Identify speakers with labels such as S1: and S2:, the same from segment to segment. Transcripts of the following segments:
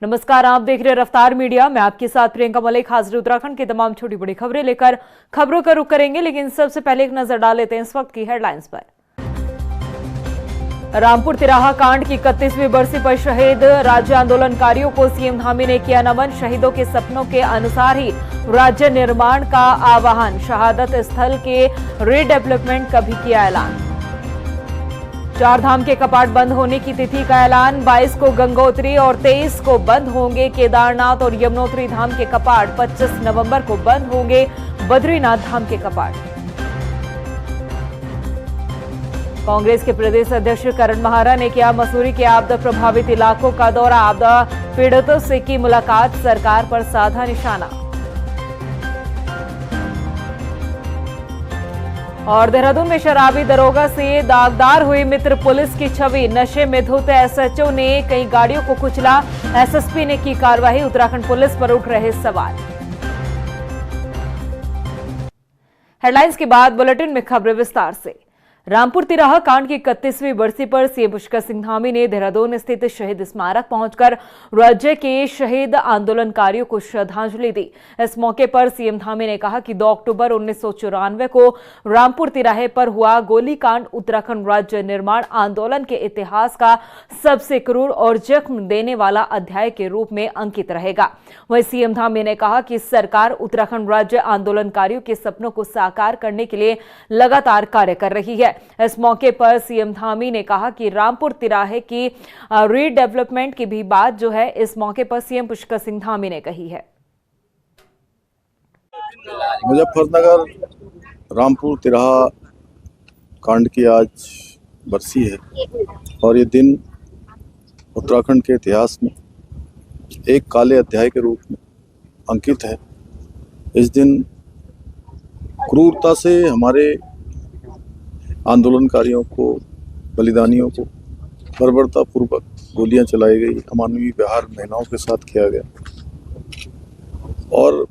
S1: नमस्कार, आप देख रहे हैं रफ्तार मीडिया। मैं आपके साथ प्रियंका मलिक हाजिर उत्तराखंड की तमाम छोटी बड़ी खबरें लेकर खबरों का रुख करेंगे, लेकिन सबसे पहले एक नजर डाल लेते हैं इस वक्त की हेडलाइंस पर। रामपुर तिराहा कांड की 31वीं बरसी पर शहीद राज्य आंदोलनकारियों को सीएम धामी ने किया नमन। शहीदों के सपनों के अनुसार ही राज्य निर्माण का आह्वान। शहादत स्थल के रीडेवलपमेंट का भी किया ऐलान। 4 धाम के कपाट बंद होने की तिथि का ऐलान। 22 को गंगोत्री और 23 को बंद होंगे केदारनाथ और यमुनोत्री धाम के कपाट। 25 नवंबर को बंद होंगे बद्रीनाथ धाम के कपाट। कांग्रेस के प्रदेश अध्यक्ष करण महारा ने किया मसूरी के आपदा प्रभावित इलाकों का दौरा। आपदा पीड़ितों से की मुलाकात, सरकार पर साधा निशाना। और देहरादून में शराबी दरोगा से दागदार हुई मित्र पुलिस की छवि। नशे में धुत एसएचओ ने कई गाड़ियों को कुचला। एसएसपी ने की कार्रवाई। उत्तराखंड पुलिस पर उठ रहे सवाल। हेडलाइंस के बाद बुलेटिन में खबरें विस्तार से। रामपुर तिराहा कांड की 31वीं बरसी पर सीएम पुष्कर सिंह धामी ने देहरादून स्थित शहीद स्मारक पहुंचकर राज्य के शहीद आंदोलनकारियों को श्रद्धांजलि दी। इस मौके पर सीएम धामी ने कहा कि 2 अक्टूबर 1994 को रामपुर तिराहे पर हुआ गोलीकांड उत्तराखंड राज्य निर्माण आंदोलन के इतिहास का सबसे क्रूर और जख्म देने वाला अध्याय के रूप में अंकित रहेगा। वहीं सीएम धामी ने कहा कि सरकार उत्तराखंड राज्य आंदोलनकारियों के सपनों को साकार करने के लिए लगातार कार्य कर रही है। इस मौके पर सीएम धामी ने कहा कि रामपुर तिराहे की रीडेवलपमेंट की भी बात जो है इस मौके पर सीएम पुष्कर सिंह धामी ने कही है।
S2: मुजफ्फरनगर रामपुर तिराहा कांड की आज बरसी है और ये दिन उत्तराखंड के इतिहास में एक काले अध्याय के रूप में अंकित है। इस दिन क्रूरता से हमारे आंदोलनकारियों को, बलिदानियों को बर्बरतापूर्वक गोलियां चलाई गई। अमानवीय व्यवहार महिलाओं के साथ किया गया और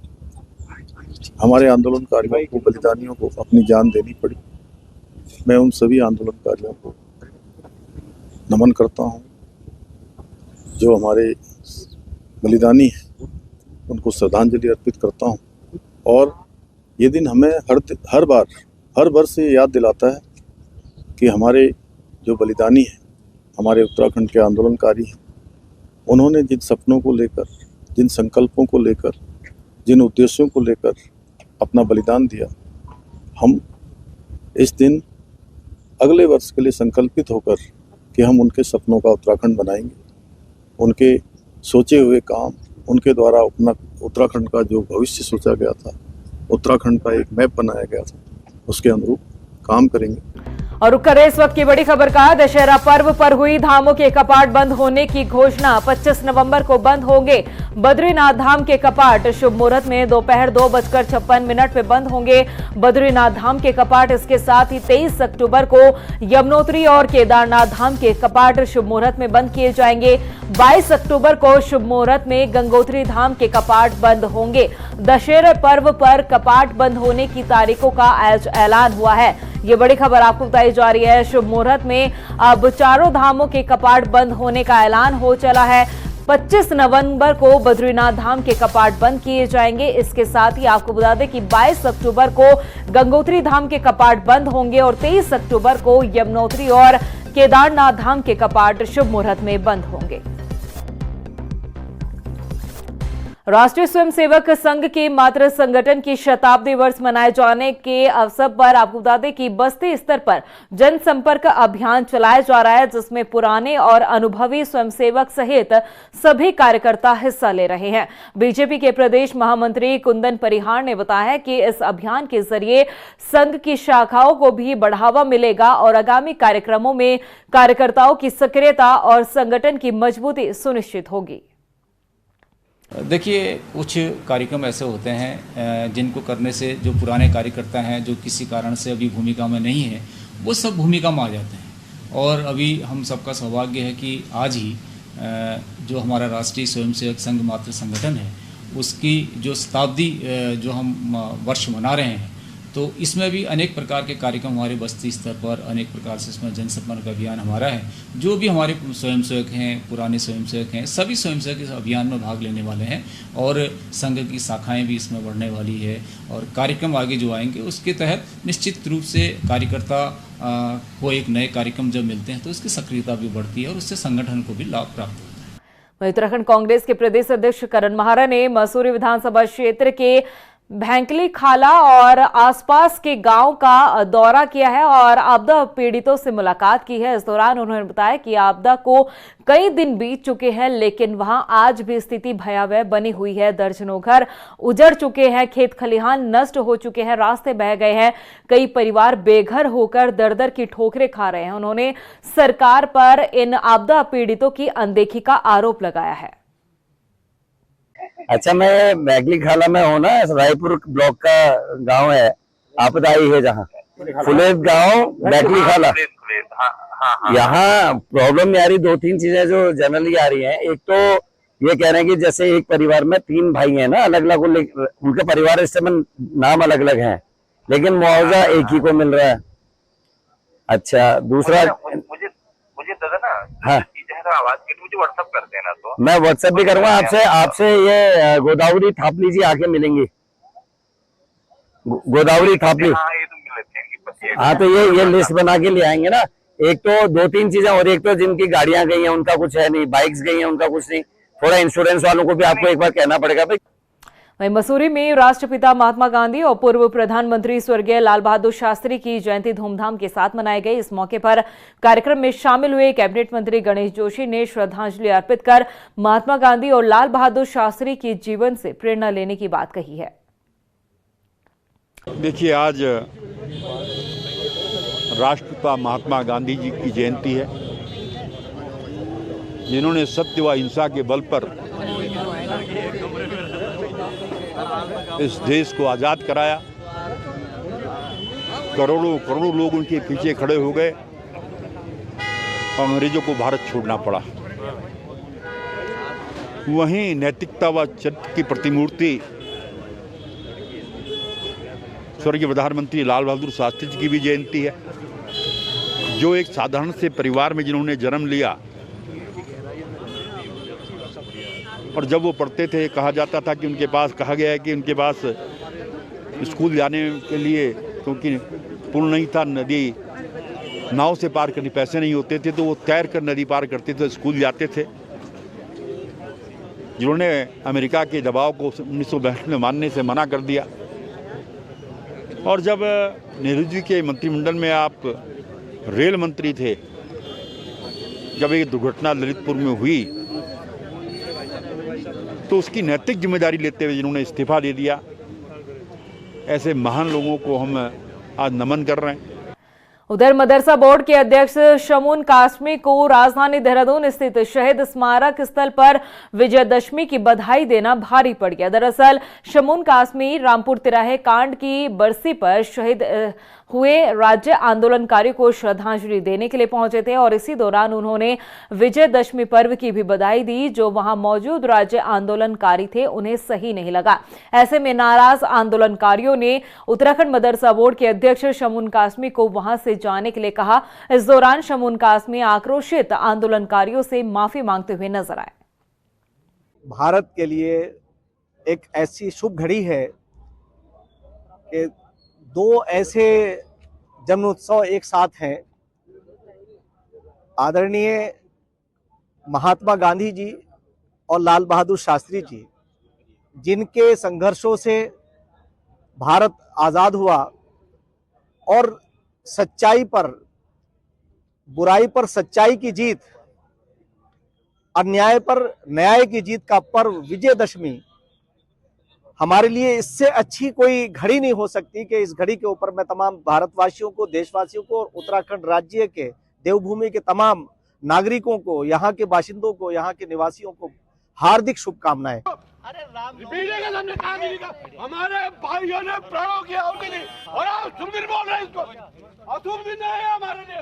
S2: हमारे आंदोलनकारियों को, बलिदानियों को अपनी जान देनी पड़ी। मैं उन सभी आंदोलनकारियों को नमन करता हूं जो हमारे बलिदानी हैं, उनको श्रद्धांजलि अर्पित करता हूं। और ये दिन हमें हर वर्ष ये याद दिलाता है कि हमारे जो बलिदानी हैं, हमारे उत्तराखंड के आंदोलनकारी हैं, उन्होंने जिन सपनों को लेकर, जिन संकल्पों को लेकर, जिन उद्देश्यों को लेकर अपना बलिदान दिया, हम इस दिन अगले वर्ष के लिए संकल्पित होकर कि हम उनके सपनों का उत्तराखंड बनाएंगे। उनके सोचे हुए काम, उनके द्वारा अपना उत्तराखंड का जो भविष्य सोचा गया था, उत्तराखंड का एक मैप बनाया गया था, उसके अनुरूप काम करेंगे।
S1: और रुक करे इस वक्त की बड़ी खबर का। दशहरा पर्व पर हुई धामों के कपाट बंद होने की घोषणा। 25 नवंबर को बंद होंगे बद्रीनाथ धाम के कपाट। शुभ मुहूर्त में दोपहर 2:56 पे बंद होंगे बद्रीनाथ धाम के कपाट। इसके साथ ही 23 अक्टूबर को यमुनोत्री और केदारनाथ धाम के कपाट शुभ मुहूर्त में बंद किए जाएंगे। 22 अक्टूबर को शुभ मुहूर्त में गंगोत्री धाम के कपाट बंद होंगे। दशहरा पर्व पर कपाट बंद होने की तारीखों का आज ऐलान हुआ है। ये बड़ी खबर आपको बताई जा रही है। शुभ मुहूर्त में अब 4 धामों के कपाट बंद होने का ऐलान हो चला है। 25 नवंबर को बद्रीनाथ धाम के कपाट बंद किए जाएंगे। इसके साथ ही आपको बता दें कि 22 अक्टूबर को गंगोत्री धाम के कपाट बंद होंगे और 23 अक्टूबर को यमुनोत्री और केदारनाथ धाम के कपाट शुभ मुहूर्त में बंद होंगे। राष्ट्रीय स्वयंसेवक संघ के मातृ संगठन की शताब्दी वर्ष मनाए जाने के अवसर पर आपको बता दें कि बस्ती स्तर पर जनसंपर्क अभियान चलाया जा रहा है, जिसमें पुराने और अनुभवी स्वयंसेवक सहित सभी कार्यकर्ता हिस्सा ले रहे हैं। बीजेपी के प्रदेश महामंत्री कुंदन परिहार ने बताया कि इस अभियान के जरिए संघ की शाखाओं को भी बढ़ावा मिलेगा और आगामी कार्यक्रमों में कार्यकर्ताओं की सक्रियता और संगठन की मजबूती सुनिश्चित होगी।
S3: देखिए, कुछ कार्यक्रम ऐसे होते हैं जिनको करने से जो पुराने कार्यकर्ता हैं, जो किसी कारण से अभी भूमिका में नहीं है, वो सब भूमिका में आ जाते हैं। और अभी हम सबका सौभाग्य है कि आज ही जो हमारा राष्ट्रीय स्वयंसेवक संघ मातृ संगठन है, उसकी जो शताब्दी जो हम वर्ष मना रहे हैं, तो इसमें भी अनेक प्रकार के कार्यक्रम हमारे बस्ती स्तर पर अनेक प्रकार से इसमें जनसंपर्क अभियान हमारा है। जो भी हमारे स्वयंसेवक हैं, पुराने स्वयंसेवक हैं, सभी स्वयंसेवक इस अभियान में भाग लेने वाले हैं और संघ की शाखाएं भी इसमें बढ़ने वाली है और कार्यक्रम आगे जो आएंगे उसके तहत निश्चित रूप से कार्यकर्ता को एक नए कार्यक्रम जब मिलते हैं तो उसकी सक्रियता भी बढ़ती है और उससे संगठन को भी लाभ प्राप्त होता है।
S1: वहीं उत्तराखंड कांग्रेस के प्रदेश अध्यक्ष करण महारा ने मसूरी विधानसभा क्षेत्र के भैंकली खाला और आसपास के गांव का दौरा किया है और आपदा पीड़ितों से मुलाकात की है। इस दौरान उन्होंने बताया कि आपदा को कई दिन बीत चुके हैं लेकिन वहां आज भी स्थिति भयावह बनी हुई है। दर्जनों घर उजड़ चुके हैं, खेत खलिहान नष्ट हो चुके हैं, रास्ते बह गए हैं, कई परिवार बेघर होकर दर-दर की ठोकरें खा रहे हैं। उन्होंने सरकार पर इन आपदा पीड़ितों की अनदेखी का आरोप लगाया है।
S4: अच्छा, मैं बैगली खाला में हूँ ना, रायपुर ब्लॉक का गांव है, आपदा आई है जहाँ फुलेत गांव बैगली खाला। यहाँ प्रॉब्लम आ रही 2-3 चीजें जो जनरली आ रही हैं। एक तो ये कह रहे हैं कि जैसे एक परिवार में 3 भाई हैं ना, अलग अलग उनके परिवार इस समय नाम अलग अलग हैं लेकिन मुआवजा एक ही को मिल रहा है। अच्छा, दूसरा
S5: मुझे दादा ना,
S4: हाँ,
S5: आवाज के मुझे व्हाट्सएप कर देना। तो
S4: मैं व्हाट्सएप भी करूंगा आपसे ये गोदावरी थापली जी आके मिलेंगी। गोदावरी थापली,
S5: हाँ, ये तो मिल लेते हैं।
S4: हाँ, तो ये लिस्ट बना के ले आएंगे ना। एक तो 2-3 चीजें और, एक तो जिनकी गाड़ियां गई हैं उनका कुछ है नहीं, बाइक्स गई हैं उनका कुछ नहीं, थोड़ा इंश्योरेंस वालों को भी आपको एक बार कहना पड़ेगा भाई।
S1: वहीं मसूरी में राष्ट्रपिता महात्मा गांधी और पूर्व प्रधानमंत्री स्वर्गीय लाल बहादुर शास्त्री की जयंती धूमधाम के साथ मनाई गई। इस मौके पर कार्यक्रम में शामिल हुए कैबिनेट मंत्री गणेश जोशी ने श्रद्धांजलि अर्पित कर महात्मा गांधी और लाल बहादुर शास्त्री के जीवन से प्रेरणा लेने की बात कही है।
S6: देखिए, आज राष्ट्रपिता महात्मा गांधी जी की जयंती है, जिन्होंने सत्य व अहिंसा के बल पर इस देश को आज़ाद कराया। करोड़ों लोग उनके पीछे खड़े हो गए और अंग्रेजों को भारत छोड़ना पड़ा। वहीं नैतिकता व चरित्र की प्रतिमूर्ति स्वर्गीय प्रधानमंत्री लाल बहादुर शास्त्री जी की भी जयंती है, जो एक साधारण से परिवार में जिन्होंने जन्म लिया और जब वो पढ़ते थे कहा जाता था कि उनके पास, कहा गया है कि उनके पास स्कूल जाने के लिए, क्योंकि पुल नहीं था, नदी नाव से पार करने पैसे नहीं होते थे, तो वो तैर कर नदी पार करते थे, स्कूल जाते थे। जिन्होंने अमेरिका के दबाव को 1962 में मानने से मना कर दिया और जब नेहरू जी के मंत्रिमंडल में आप रेल मंत्री थे, जब एक दुर्घटना ललितपुर में हुई तो उसकी नैतिक जिम्मेदारी लेते हुए जिन्होंने इस्तीफा दे दिया, ऐसे महान लोगों को हम आज नमन कर रहे हैं।
S1: उधर मदरसा बोर्ड के अध्यक्ष शमून कासमी को राजधानी देहरादून स्थित शहीद स्मारक स्थल पर विजयदशमी की बधाई देना भारी पड़ गया। दरअसल शमून कासमी रामपुर तिराहे कांड की बरसी पर शहीद हुए राज्य आंदोलनकारियों को श्रद्धांजलि देने के लिए पहुंचे थे और इसी दौरान उन्होंने विजयदशमी पर्व की भी बधाई दी। जो वहां मौजूद राज्य आंदोलनकारी थे उन्हें सही नहीं लगा। ऐसे में नाराज आंदोलनकारियों ने उत्तराखंड मदरसा बोर्ड के अध्यक्ष शमून कासमी को वहां से जाने के लिए कहा। इस दौरान शमून कासमी आक्रोशित आंदोलनकारियों से माफी मांगते हुए नजर आए।
S7: भारत के लिए एक ऐसी शुभ घड़ी है कि 2 ऐसे जन्म उत्सव एक साथ हैं। आदरणीय महात्मा गांधी जी और लाल बहादुर शास्त्री जी, जिनके संघर्षों से भारत आज़ाद हुआ और सच्चाई पर, बुराई पर सच्चाई की जीत, अन्याय पर न्याय की जीत का पर्व विजयदशमी, हमारे लिए इससे अच्छी कोई घड़ी नहीं हो सकती कि इस घड़ी के ऊपर मैं तमाम भारतवासियों को, देशवासियों को और उत्तराखंड राज्य के देवभूमि के तमाम नागरिकों को, यहाँ के बाशिंदों को, यहाँ के निवासियों को हार्दिक शुभकामनाएं।
S8: हमारे भाइयों ने प्राणों की आहुति दी और आप सुखबीर बोल रहे हैं इसको, अशुभ दिन है हमारे लिए।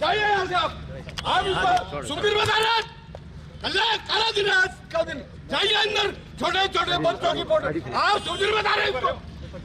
S8: जाइए यहाँ से आप इसको सुखबीर बता रहे हैं, काला दिन है आज का दिन, जाइए अंदर, छोटे छोटे बच्चों की फोटो आप सुधीर बता रहे इसको,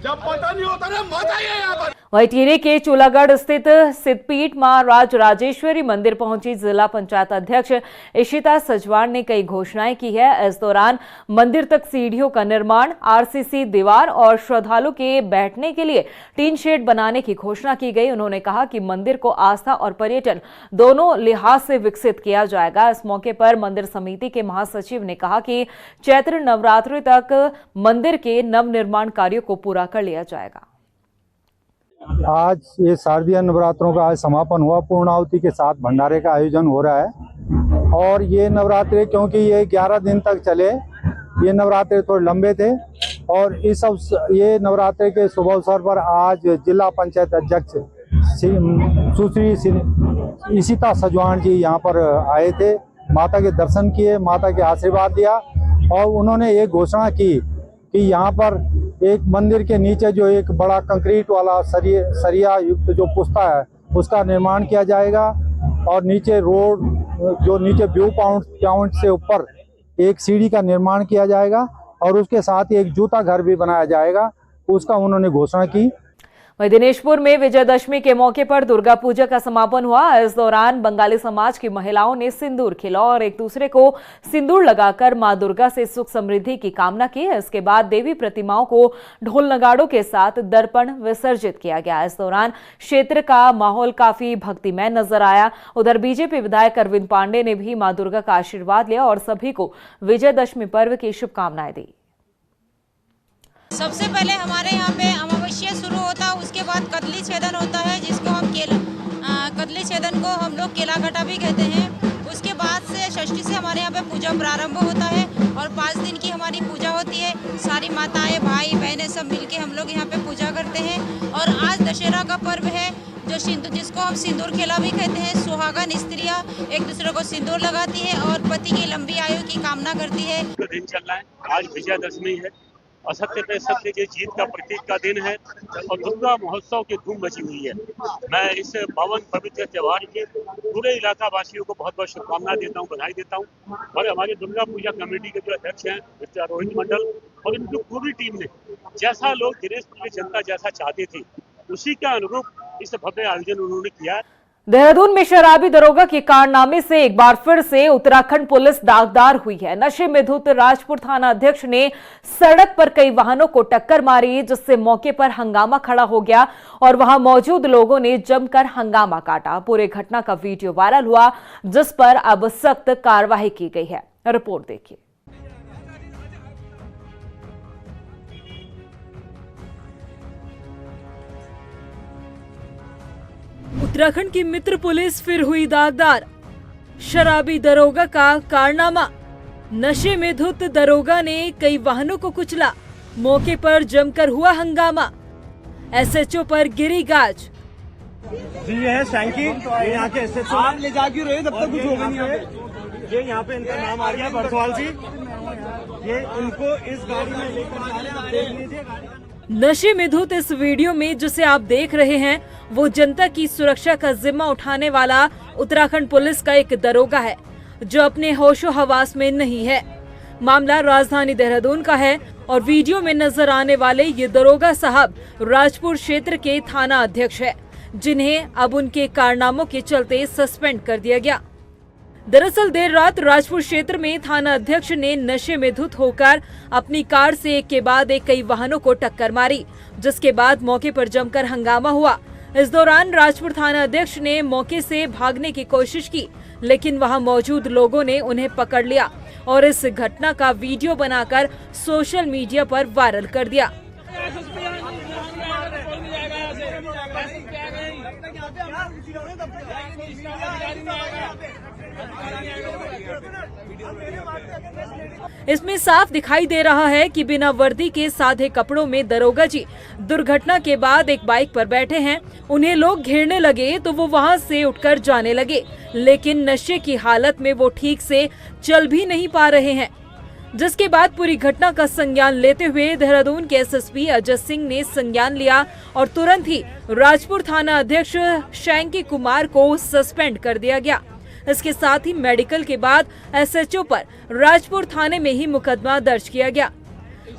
S8: जब पता नहीं होता ना मत आइए यहाँ पर।
S1: वहीं टिहरी के चूलागढ़ स्थित सिद्धपीठ मां राजराजेश्वरी मंदिर पहुंची जिला पंचायत अध्यक्ष इशिता सजवाण ने कई घोषणाएं की है। इस दौरान मंदिर तक सीढ़ियों का निर्माण, आरसीसी दीवार और श्रद्धालु के बैठने के लिए टीन शेड बनाने की घोषणा की गई। उन्होंने कहा कि मंदिर को आस्था और पर्यटन दोनों लिहाज से विकसित किया जाएगा। इस मौके पर मंदिर समिति के महासचिव ने कहा कि चैत्र नवरात्रि तक मंदिर के नवनिर्माण कार्यों को पूरा कर लिया जाएगा।
S9: आज ये शारदीय नवरात्रों का आज समापन हुआ। पूर्णाहुति के साथ भंडारे का आयोजन हो रहा है और ये नवरात्रे क्योंकि ये 11 दिन तक चले, ये नवरात्रे थोड़े लंबे थे और ये नवरात्रे के शुभ अवसर पर आज जिला पंचायत अध्यक्ष सुश्री इशिता सजवाण जी यहाँ पर आए थे, माता के दर्शन किए, माता के आशीर्वाद लिया और उन्होंने ये घोषणा की कि यहाँ पर एक मंदिर के नीचे जो एक बड़ा कंक्रीट वाला सरिया युक्त जो पुस्ता है उसका निर्माण किया जाएगा और नीचे रोड जो नीचे व्यू पॉइंट से ऊपर एक सीढ़ी का निर्माण किया जाएगा और उसके साथ ही एक जूता घर भी बनाया जाएगा, उसका उन्होंने घोषणा की।
S1: वहीं दिनेशपुर में विजयदशमी के मौके पर दुर्गा पूजा का समापन हुआ। इस दौरान बंगाली समाज की महिलाओं ने सिंदूर खिला और एक दूसरे को सिंदूर लगाकर मां दुर्गा से सुख समृद्धि की कामना की। इसके बाद देवी प्रतिमाओं को ढोल नगाड़ों के साथ दर्पण विसर्जित किया गया। इस दौरान क्षेत्र का माहौल काफी भक्तिमय नजर आया। उधर बीजेपी विधायक अरविंद पांडे ने भी मां दुर्गा का आशीर्वाद लिया और सभी को विजयदशमी पर्व की शुभकामनाएं दी।
S10: सबसे पहले हमारे यहाँ पे अमावस्या शुरू होता है, उसके बाद कदली छेदन होता है जिसको हम कदली छेदन को हम लोग केला घटा भी कहते हैं। उसके बाद से षष्ठी से हमारे यहाँ पे पूजा प्रारंभ होता है और 5 दिन की हमारी पूजा होती है। सारी माताएं भाई बहनें सब मिलके हम लोग यहाँ पे पूजा करते हैं। और आज दशहरा का पर्व है जिसको हम सिंदूर खेला भी कहते हैं। सुहागन स्त्रियाँ एक दूसरे को सिंदूर लगाती है और पति की लंबी आयु की कामना करती है।
S11: दिन चल रहा है, आज विजयादशमी है, असत्य पे सत्य की जीत का प्रतीक का दिन है और दुर्गा महोत्सव की धूम मची हुई है। मैं इस पावन पवित्र त्योहार के पूरे इलाका वासियों को बहुत बहुत शुभकामनाएं देता हूं, बधाई देता हूं। और हमारी दुर्गा पूजा कमेटी के जो अध्यक्ष हैं मिस्टर रोहित मंडल और इनकी पूरी टीम ने जैसा लोग दिनेशपुर की जनता जैसा चाहती थी उसी के अनुरूप इस भव्य आयोजन उन्होंने किया है।
S1: देहरादून में शराबी दरोगा के कारनामे से एक बार फिर से उत्तराखंड पुलिस दागदार हुई है। नशे में धुत राजपुर थाना अध्यक्ष ने सड़क पर कई वाहनों को टक्कर मारी जिससे मौके पर हंगामा खड़ा हो गया और वहां मौजूद लोगों ने जमकर हंगामा काटा। पूरे घटना का वीडियो वायरल हुआ जिस पर अब सख्त कार्रवाई की गई है। रिपोर्ट देखिए। उत्तराखंड की मित्र पुलिस फिर हुई दागदार। शराबी दरोगा का कारनामा। नशे में धुत दरोगा ने कई वाहनों को कुचला, मौके पर जमकर हुआ हंगामा। एसएचओ पर गिरी गाज।
S12: जी ये है शैंकी, ये यहाँ के एसएचओ आप ले जा क्यों रहे जब तक कुछ होगा नहीं। ये यहाँ पे इनका नाम आ गया बरसवाल जी, ये इनको इस गाड़ी में लेकर जा रहे हैं, आप देख लीजिए।
S1: नशे में धुत इस वीडियो में जिसे आप देख रहे हैं वो जनता की सुरक्षा का जिम्मा उठाने वाला उत्तराखंड पुलिस का एक दरोगा है जो अपने होशो हवास में नहीं है। मामला राजधानी देहरादून का है और वीडियो में नजर आने वाले ये दरोगा साहब राजपुर क्षेत्र के थाना अध्यक्ष है जिन्हें अब उनके कारनामों के चलते सस्पेंड कर दिया गया। दरअसल देर रात राजपुर क्षेत्र में थाना अध्यक्ष ने नशे में धुत होकर अपनी कार से एक के बाद एक कई वाहनों को टक्कर मारी जिसके बाद मौके पर जमकर हंगामा हुआ। इस दौरान राजपुर थाना अध्यक्ष ने मौके से भागने की कोशिश की लेकिन वहां मौजूद लोगों ने उन्हें पकड़ लिया और इस घटना का वीडियो बनाकर सोशल मीडिया पर वायरल कर दिया। इसमें साफ दिखाई दे रहा है कि बिना वर्दी के सादे कपड़ों में दरोगा जी दुर्घटना के बाद एक बाइक पर बैठे हैं। उन्हें लोग घेरने लगे तो वो वहां से उठकर जाने लगे लेकिन नशे की हालत में वो ठीक से चल भी नहीं पा रहे हैं। जिसके बाद पूरी घटना का संज्ञान लेते हुए देहरादून के एसएसपी अजय सिंह ने संज्ञान लिया और तुरंत ही राजपुर थाना अध्यक्ष शैंकी कुमार को सस्पेंड कर दिया गया। इसके साथ ही मेडिकल के बाद एसएचओ पर राजपुर थाने में ही मुकदमा दर्ज किया गया।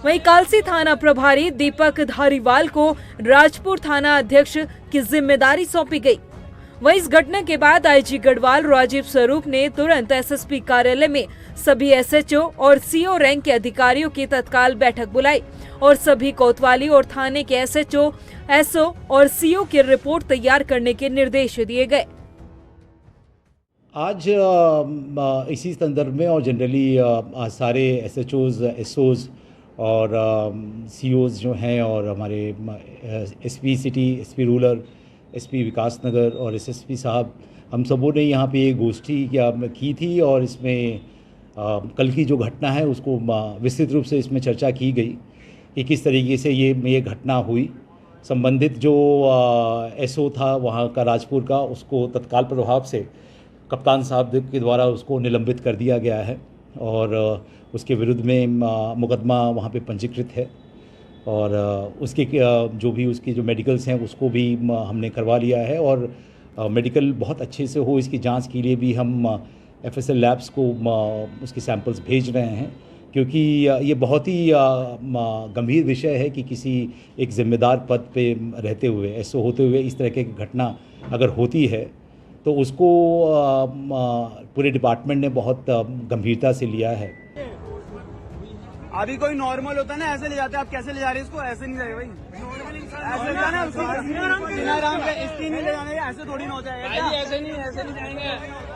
S1: वहीं कालसी थाना प्रभारी दीपक धारीवाल को राजपुर थाना अध्यक्ष की जिम्मेदारी सौंपी गई। वहीं इस घटना के बाद आईजी गढ़वाल राजीव स्वरूप ने तुरंत एसएसपी कार्यालय में सभी एसएचओ और सीओ रैंक के अधिकारियों की तत्काल बैठक बुलाई और सभी कोतवाली और थाने के एसएचओ, एसओ और सीओ की रिपोर्ट तैयार करने के निर्देश दिए गए।
S13: आज इसी संदर्भ में और जनरली सारे एसएचओज, एसओज और सीओज जो हैं और हमारे SP city, SP rural, SP Vikas Nagar और एसएसपी साहब, हम सबों ने यहाँ पे एक गोष्ठी की थी और इसमें कल की जो घटना है उसको विस्तृत रूप से इसमें चर्चा की गई कि किस तरीके से ये घटना हुई। संबंधित जो एसओ था वहाँ का राजपुर का, उसको तत्काल प्रभाव से कप्तान साहब के द्वारा उसको निलंबित कर दिया गया है और उसके विरुद्ध में मुकदमा वहाँ पे पंजीकृत है और उसके जो भी उसकी जो मेडिकल्स हैं उसको भी हमने करवा लिया है और मेडिकल बहुत अच्छे से हो इसकी जांच के लिए भी हम एफएसएल लैब्स को उसके सैंपल्स भेज रहे हैं, क्योंकि ये बहुत ही गंभीर विषय है कि किसी एक जिम्मेदार पद पे रहते हुए, एसओ होते हुए इस तरह की घटना अगर होती है तो उसको पूरे डिपार्टमेंट ने बहुत गंभीरता से लिया है।
S12: अभी कोई नॉर्मल होता है ना, ऐसे ले जाते हैं, आप कैसे ले जा रहे हैं इसको? ऐसे नहीं जाएगा भाई, ऐसे जाना उसको आराम से, इसकी नहीं ले जाने, ऐसे थोड़ी ना हो जाएगा। ऐसे नहीं जाएंगे,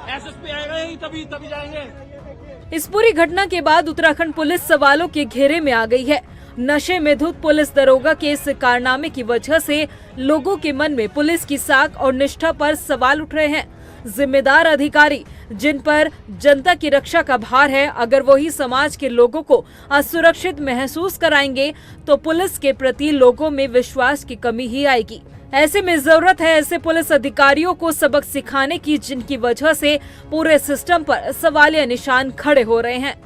S12: एसएसपी आएगा ही तभी जाएंगे।
S1: इस पूरी घटना के बाद उत्तराखंड पुलिस सवालों के घेरे में आ गई है। नशे में धुत पुलिस दरोगा के इस कारनामे की वजह से लोगों के मन में पुलिस की साख और निष्ठा पर सवाल उठ रहे हैं। जिम्मेदार अधिकारी जिन पर जनता की रक्षा का भार है, अगर वही समाज के लोगों को असुरक्षित महसूस कराएंगे तो पुलिस के प्रति लोगों में विश्वास की कमी ही आएगी। ऐसे में जरूरत है ऐसे पुलिस अधिकारियों को सबक सिखाने की जिनकी वजह से पूरे सिस्टम पर सवालिया निशान खड़े हो रहे हैं।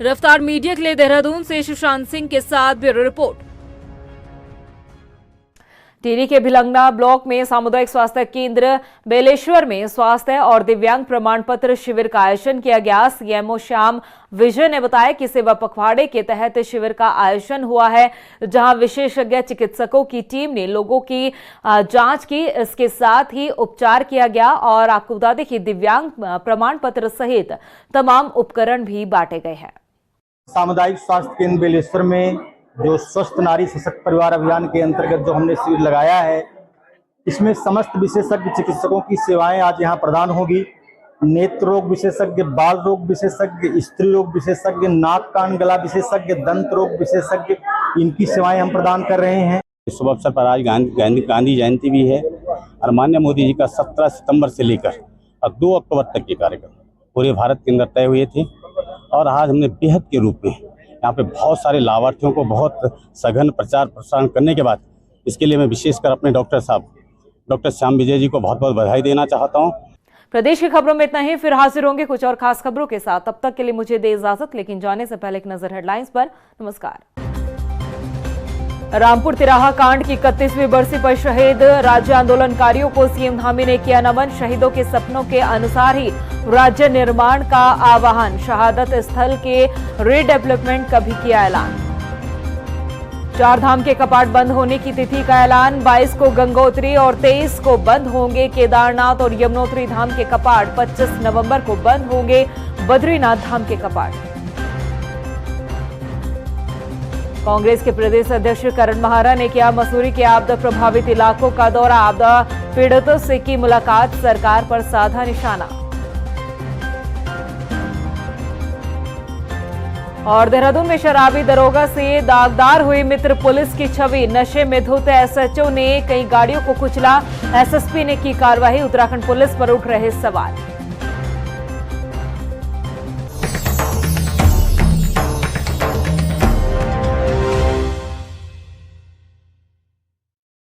S1: रफ्तार मीडिया के लिए देहरादून से सुशांत सिंह के साथ ब्यूरो रिपोर्ट। टिहरी के भिलंगना ब्लॉक में सामुदायिक स्वास्थ्य केंद्र बेलेश्वर में स्वास्थ्य और दिव्यांग प्रमाण पत्र शिविर का आयोजन किया गया। सीएमओ श्याम विजय ने बताया कि सेवा पखवाड़े के तहत शिविर का आयोजन हुआ है, जहां विशेषज्ञ चिकित्सकों की टीम ने लोगों की जांच की। इसके साथ ही उपचार किया गया और आपको बता दें कि दिव्यांग प्रमाण पत्र सहित तमाम उपकरण भी बांटे गए हैं।
S9: सामुदायिक स्वास्थ्य केंद्र बेलेश्वर में जो स्वस्थ नारी सशक्त परिवार अभियान के अंतर्गत जो हमने शिविर लगाया है, इसमें समस्त विशेषज्ञ चिकित्सकों की सेवाएं आज यहां प्रदान होगी। नेत्र रोग विशेषज्ञ, बाल रोग विशेषज्ञ, स्त्री रोग विशेषज्ञ, नाक कान गला विशेषज्ञ, दंत रोग विशेषज्ञ, इनकी सेवाएं हम प्रदान कर रहे हैं।
S14: शुभ अवसर पर आज गांधी जयंती भी है और माननीय मोदी जी का 17 सितंबर से लेकर 2 अक्टूबर तक के कार्यक्रम पूरे भारत के अंदर तय हुए थे और आज हमने बेहद के रूप में यहाँ पे बहुत सारे लाभार्थियों को बहुत सघन प्रचार प्रसारण करने के बाद इसके लिए मैं विशेषकर अपने डॉक्टर साहब डॉक्टर श्याम विजय जी को बहुत बहुत बधाई देना चाहता हूँ।
S1: प्रदेश की खबरों में इतना ही, फिर हाजिर होंगे कुछ और खास खबरों के साथ। तब तक के लिए मुझे दे इजाजत, लेकिन जाने से पहले एक नजर हेडलाइंस पर। नमस्कार। रामपुर तिराहा कांड की 31वीं बरसी पर शहीद राज्य आंदोलनकारियों को सीएम धामी ने किया नमन। शहीदों के सपनों के अनुसार ही राज्य निर्माण का आह्वान। शहादत स्थल के रीडेवलपमेंट का भी किया ऐलान। 4 धाम के कपाट बंद होने की तिथि का ऐलान। 22 को गंगोत्री और 23 को बंद होंगे केदारनाथ और यमुनोत्री धाम के कपाट। 25 नवंबर को बंद होंगे बद्रीनाथ धाम के कपाट। कांग्रेस के प्रदेश अध्यक्ष करण महारा ने किया मसूरी के आपदा प्रभावित इलाकों का दौरा। आपदा पीड़ितों से की मुलाकात, सरकार पर साधा निशाना। और देहरादून में शराबी दरोगा से दागदार हुई मित्र पुलिस की छवि। नशे में धुत एसएचओ ने कई गाड़ियों को कुचला। एसएसपी ने की कार्रवाई। उत्तराखंड पुलिस पर उठ रहे सवाल।